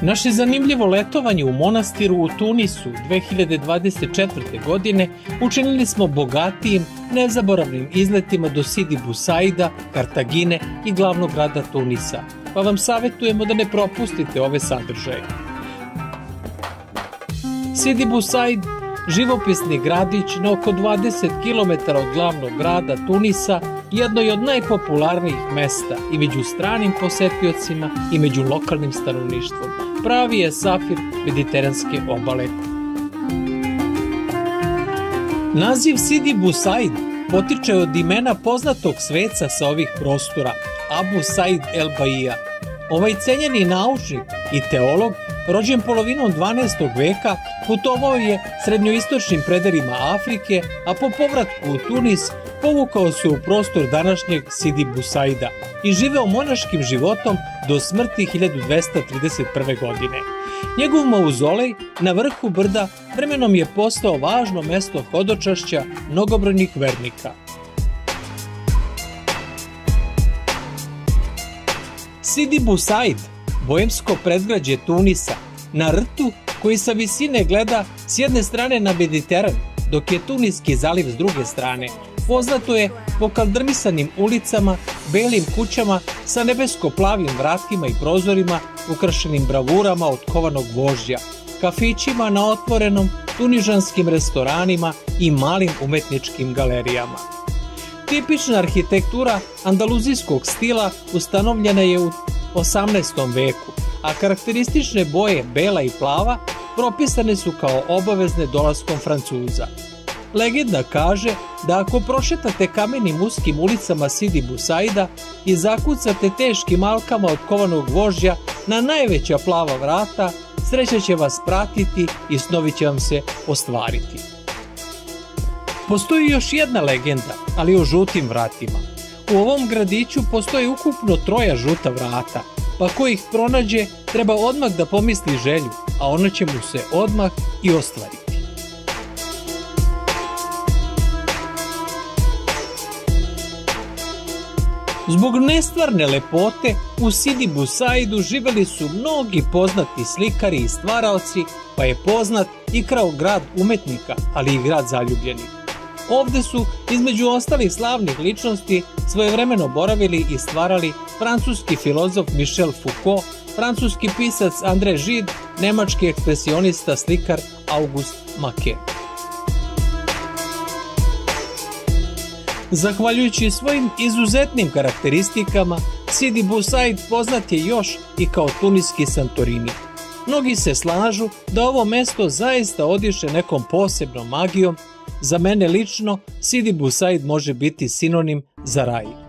Naše zanimljivo letovanje u monastiru u Tunisu 2024. godine učinili smo bogatijim, nezaboravnim izletima do Sidi Bou Saida, Kartagine i glavnog grada Tunisa, pa vam savjetujemo da ne propustite ove sadržaje. Sidi Bou Said, živopisni gradić na oko 20 km od glavnog grada Tunisa, jedno je od najpopularnijih mesta i među stranim posetiocima i među lokalnim stanovništvom. Pravi je safir mediteranske obale. Naziv Sidi Bou Said potiče od imena poznatog sveca sa ovih prostora, Abu Said el-Baija. Ovaj cenjeni naučnik i teolog, rođen polovinom 12. veka, putovao je srednjoistočnim predelima Afrike, a po povratku u Tunis povukao se u prostor današnjeg Sidi Bou Saida i živeo monaškim životom do smrti 1231. godine. Njegov mauzolej na vrhu brda vremenom je postao važno mesto hodočašća mnogobrojnih vernika. Sidi Bou Said, boemsko predgrađe Tunisa, na rtu koji sa visine gleda s jedne strane na Mediteran, dok je Tuniski zaliv s druge strane, poznato je po kaldrmisanim ulicama, belim kućama sa nebesko-plavim vratima i prozorima ukrašenim bravurama od kovanog gvožđa, kafićima na otvorenom, tunižanskim restoranima i malim umetničkim galerijama. Tipična arhitektura andaluzijskog stila ustanovljena je u 18. veku, a karakteristične boje bela i plava propisane su kao obavezne dolaskom Francuza. Legenda kaže da ako prošetate kamenim uskim ulicama Sidi Bou Saida i zakucate teškim alkama od kovanog gvožđa na najveća plava vrata, sreća će vas pratiti i snovi će vam se ostvariti. Postoji još jedna legenda, ali o žutim vratima. U ovom gradiću postoji ukupno 3 žuta vrata, pa ko ih pronađe treba odmah da pomisli želju, a ona će mu se odmah i ostvariti. Zbog nestvarne lepote u Sidi Bou Saidu živeli su mnogi poznati slikari i stvaraoci, pa je poznat i kao grad umetnika, ali i grad zaljubljenih. Ovde su, između ostalih slavnih ličnosti, svojevremeno boravili i stvarali francuski filozof Michel Foucault, francuski pisac André Gide, nemački ekspresionista slikar August Macke. Zahvaljujući svojim izuzetnim karakteristikama, Sidi Bou Said poznat je još i kao tuniski Santorini. Mnogi se slažu da ovo mesto zaista odiše nekom posebnom magijom. Za mene lično, Sidi Bou Said može biti sinonim za raj.